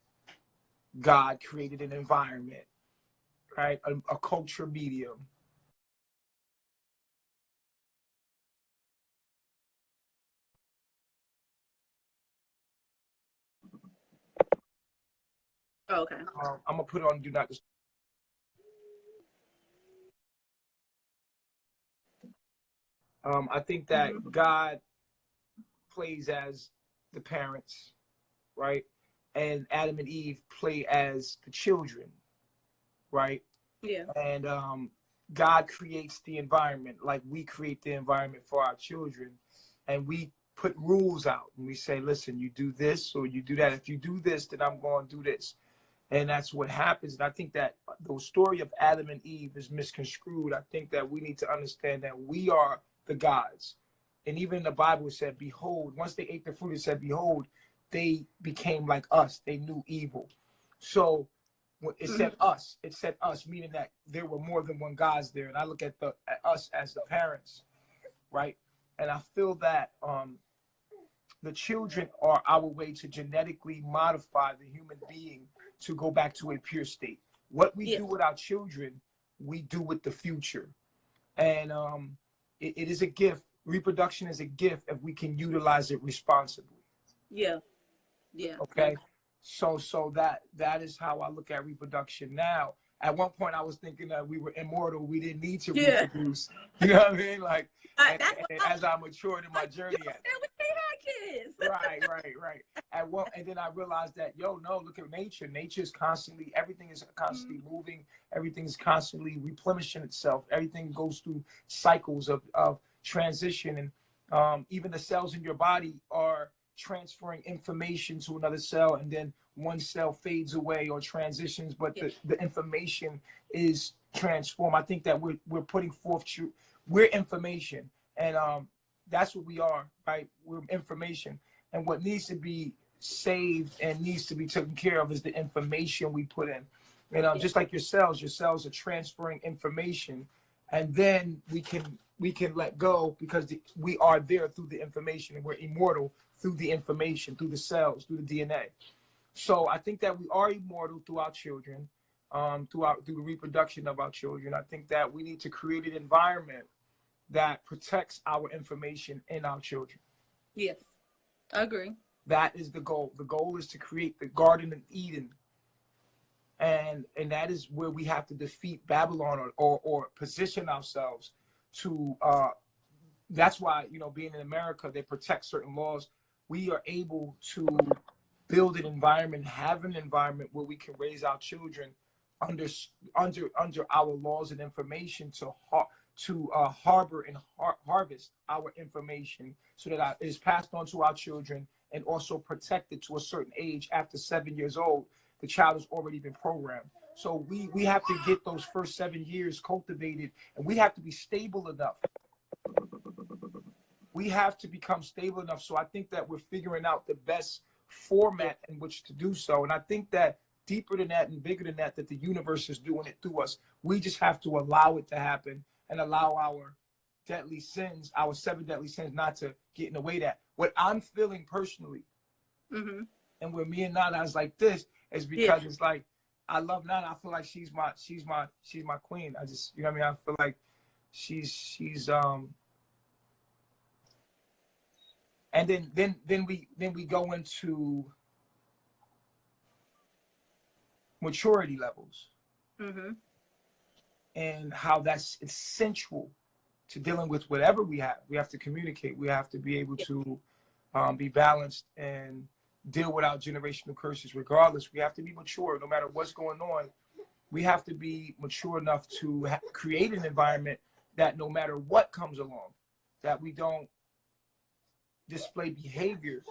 God created an environment, right? A culture medium. Oh, okay. I'm gonna put it on do not disturb. I think that God plays as the parents, right? And Adam and Eve play as the children, right? Yeah. And God creates the environment, like we create the environment for our children, and we put rules out and we say, listen, you do this or you do that. If you do this, then I'm going to do this. And that's what happens. And I think that the story of Adam and Eve is misconstrued. I think that we need to understand that we are the gods. And even in the Bible it said, behold, once they ate the fruit, it said, behold, they became like us. They knew evil. So it said us, meaning that there were more than one gods there. And I look at us as the parents, right? And I feel that the children are our way to genetically modify the human being to go back to a pure state. What we do with our children, we do with the future. And it is a gift. Reproduction is a gift if we can utilize it responsibly. Yeah. Yeah. Okay. So that is how I look at reproduction now. At one point I was thinking that we were immortal. We didn't need to reproduce. You know what I mean? Like and as I matured in my journey. Right. And then I realized that, no, look at nature. Nature is constantly, everything is constantly moving. Everything's constantly replenishing itself. Everything goes through cycles of transition. And even the cells in your body are transferring information to another cell, and then one cell fades away or transitions, but the information is transformed. I think that we're putting forth we're information, and that's what we are, right? We're information. And what needs to be saved and needs to be taken care of is the information we put in. And just like your cells are transferring information, and then we can let go because we are there through the information, and we're immortal through the information, through the cells, through the DNA. So I think that we are immortal through our children, through the reproduction of our children. I think that we need to create an environment that protects our information in our children. Yes, I agree. That is the goal. The goal is to create the Garden of Eden. And that is where we have to defeat Babylon or position ourselves to, that's why, being in America, they protect certain laws. We are able to build an environment, have an environment where we can raise our children under our laws and information to harbor and harvest our information so that it is passed on to our children and also protected to a certain age. After 7 years old, the child has already been programmed. So we have to get those first 7 years cultivated, and we have to be stable enough. We have to become stable enough. So I think that we're figuring out the best format in which to do so. And I think that deeper than that and bigger than that, that the universe is doing it through us. We just have to allow it to happen and allow our deadly sins, our 7 deadly sins, not to get in the way of that. What I'm feeling personally, and where me and Nana is like this, is because it's like, I love Nana. I feel like she's my queen. I just, I feel like she's and then we go into maturity levels, and how that's essential to dealing with whatever we have. We have to communicate. We have to be able to be balanced and deal with our generational curses. Regardless, we have to be mature. No matter what's going on, we have to be mature enough to create an environment that no matter what comes along, that we don't display behaviors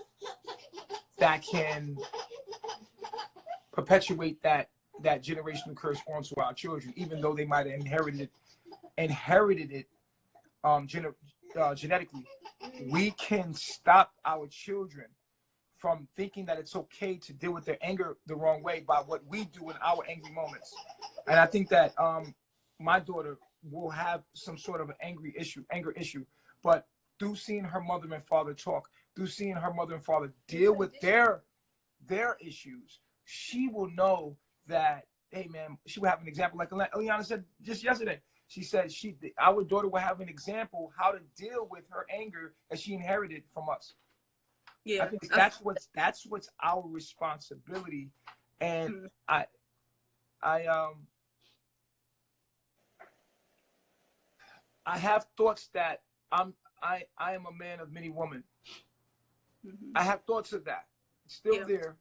that can perpetuate that generational curse onto our children, even though they might have inherited it genetically. We can stop our children from thinking that it's okay to deal with their anger the wrong way by what we do in our angry moments. And I think that my daughter will have some sort of an anger issue, but through seeing her mother and father talk, through seeing her mother and father deal with their issues, she will know that, hey man, she will have an example. Like Eliana said just yesterday, she said our daughter will have an example how to deal with her anger that she inherited from us. Yeah, I think that's what's our responsibility. And I have thoughts that I am a man of many women. I have thoughts of that. It's still there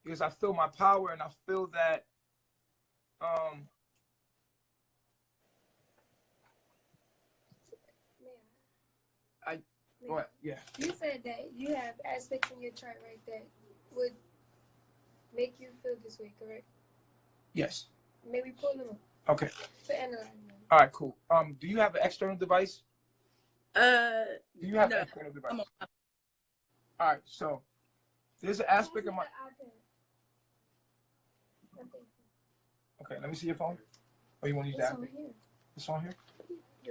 because I feel my power, and I feel that what? Yeah. You said that you have aspects in your chart, right, that would make you feel this way, correct? Yes. Maybe pull them up. Okay. To analyze them. All right, cool. Do you have an external device? Do you have an external device? All right, so there's an aspect of my. Okay, let me see your phone. Oh, you want to use that? It's on here.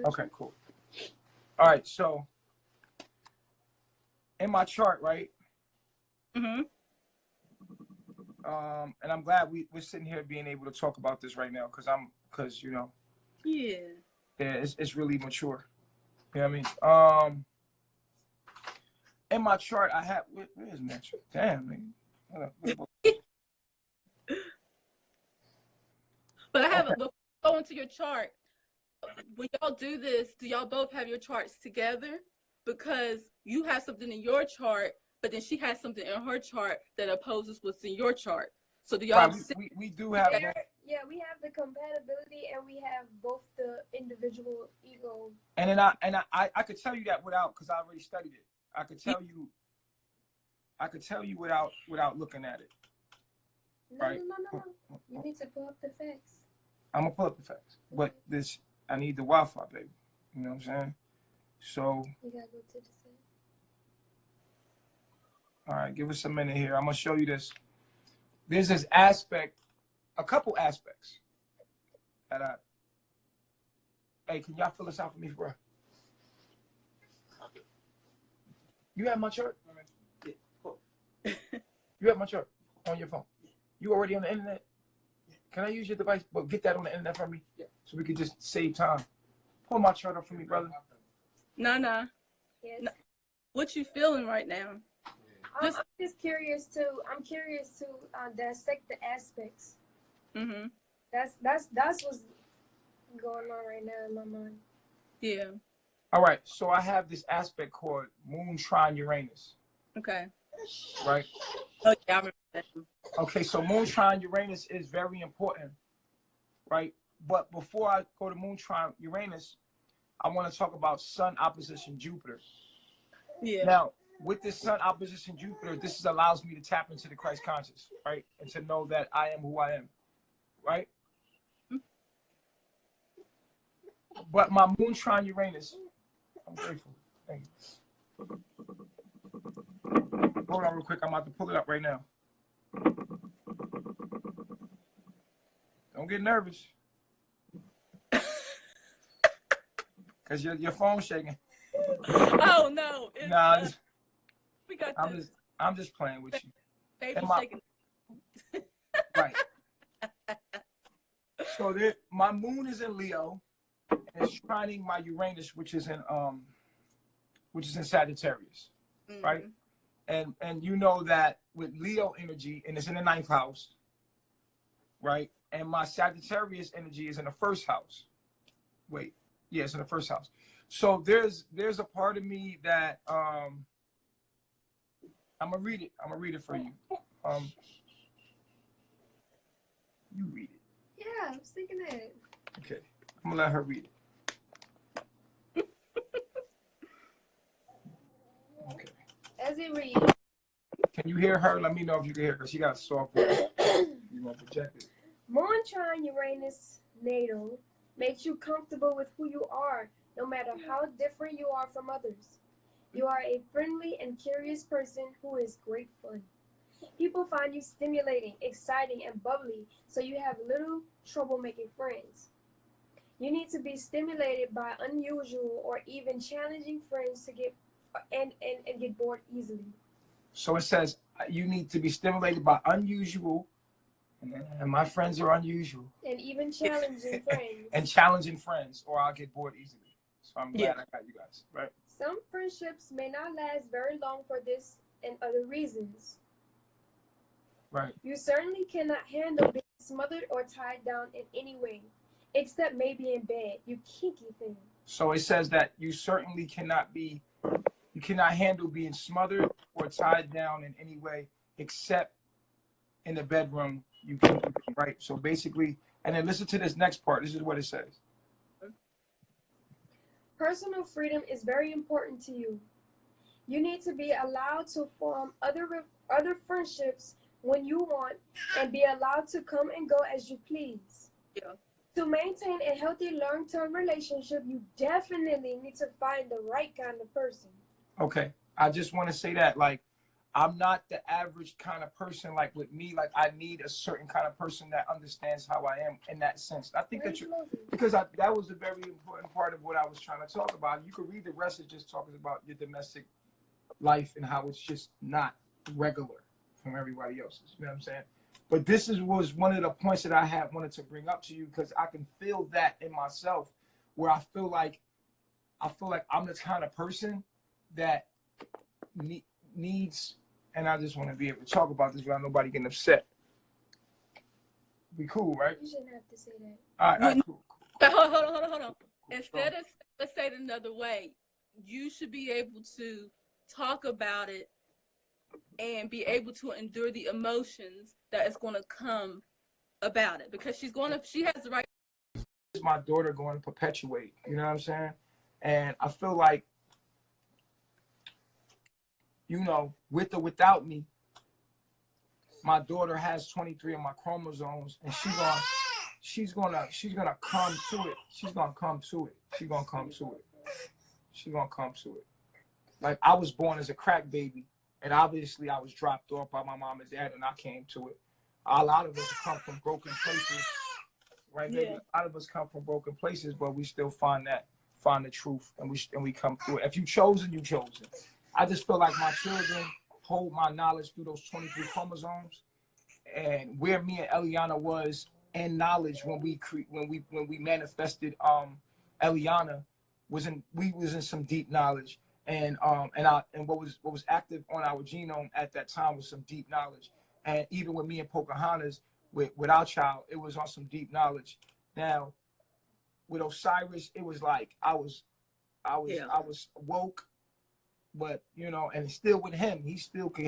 Okay, cool. All right, so in my chart, right? And I'm glad we're sitting here being able to talk about this right now because it's really mature. You know what I mean? In my chart, I have where is my chart? Damn, man. But I have before we go into your chart, when y'all do this, do y'all both have your charts together? Because you have something in your chart, but then she has something in her chart that opposes what's in your chart. So do y'all? We do have. Yeah, we have the compatibility, and we have both the individual ego. And then I could tell you that because I already studied it. I could tell you without looking at it. No, right? no. You need to pull up the facts. I'm gonna pull up the facts, but I need the Wi-Fi, baby. You know what I'm saying? So you gotta go to the All right, give us a minute here. I'm gonna show you this. There's this aspect, a couple aspects that I. Hey, can y'all fill this out for me, bro? You have my chart? Yeah. You have my chart on your phone. You already on the internet? Can I use your device? But get that on the internet for me, so we can just save time. Pull my chart up for me, brother. Nah. Yes. No. What you feeling right now? I'm just curious to. I'm curious to dissect the aspects. Mm-hmm. That's what's going on right now in my mind. Yeah. All right, so I have this aspect called Moon Trine Uranus, Okay. right? Oh yeah, I remember that. Okay, so Moon Trine Uranus is very important, right? But before I go to Moon Trine Uranus, I want to talk about Sun opposition Jupiter. Yeah. Now, with this Sun opposition Jupiter, this allows me to tap into the Christ conscious, right? And to know that I am who I am, right? But my Moon Trine Uranus, I'm grateful. Thank you. Hold on real quick. I'm about to pull it up right now. Don't get nervous. Because your phone's shaking. Oh no. Nah, we got I'm just playing with you. baby shaking. Right. So my moon is in Leo, and it's trining my Uranus, which is in Sagittarius, Mm-hmm. right? And you know that with Leo energy, and it's in the 9th house, right? And my Sagittarius energy is in the 1st house. Wait, yeah, it's in the 1st house. So there's a part of me that I'm gonna read it. I'm gonna read it for you. You read it. Yeah, I was thinking that. Okay, I'm gonna let her read it. Okay. As it reads. Can you hear her? Let me know if you can hear her, because she got a soft voice. You want to project it? Moon Trine Uranus natal makes you comfortable with who you are, no matter how different you are from others. You are a friendly and curious person who is great fun. People find you stimulating, exciting, and bubbly, so you have little trouble making friends. You need to be stimulated by unusual or even challenging friends to get and get bored easily. So it says you need to be stimulated by unusual, and my friends are unusual. And even challenging friends. And challenging friends, or I'll get bored easily. So I'm glad I got you guys, right? Some friendships may not last very long for this and other reasons. Right. You certainly cannot handle being smothered or tied down in any way, except maybe in bed, you kinky thing. So it says that you certainly cannot handle being smothered or tied down in any way, except in the bedroom, you can, right? So basically, and then listen to this next part. This is what it says. Personal freedom is very important to you. You need to be allowed to form other friendships when you want, and be allowed to come and go as you please. Yeah. To maintain a healthy long-term relationship, you definitely need to find the right kind of person. Okay. I just want to say that, like, I'm not the average kind of person. Like with me, like I need a certain kind of person that understands how I am in that sense. I think because that was a very important part of what I was trying to talk about. You could read the rest, it just talking about your domestic life and how it's just not regular from everybody else's. You know what I'm saying? But this was one of the points that I wanted to bring up to you, because I can feel that in myself, where I feel like I'm the kind of person that needs, and I just want to be able to talk about this without nobody getting upset. Be cool, right? You shouldn't have to say that. All right, cool. Hold on. Instead of, let's say it another way, you should be able to talk about it and be able to endure the emotions that is going to come about it, because she has the right. My daughter going to perpetuate, you know what I'm saying? And I feel like, you know, with or without me, my daughter has 23 of my chromosomes, and she's gonna come to it. She's gonna come to it. Like, I was born as a crack baby, And obviously I was dropped off by my mom and dad and I came to it. A lot of us come from broken places, right, baby? Yeah. A lot of us come from broken places, but we still find the truth, and we come through it. If you chosen, you chosen. I just feel like my children hold my knowledge through those 23 chromosomes, and where me and Eliana was in knowledge when we manifested Eliana we was in some deep knowledge, and what was active on our genome at that time was some deep knowledge, and even with me and Pocahontas with our child, it was on some deep knowledge. Now with Osiris, it was like I was woke, but you know, and still with him, he still could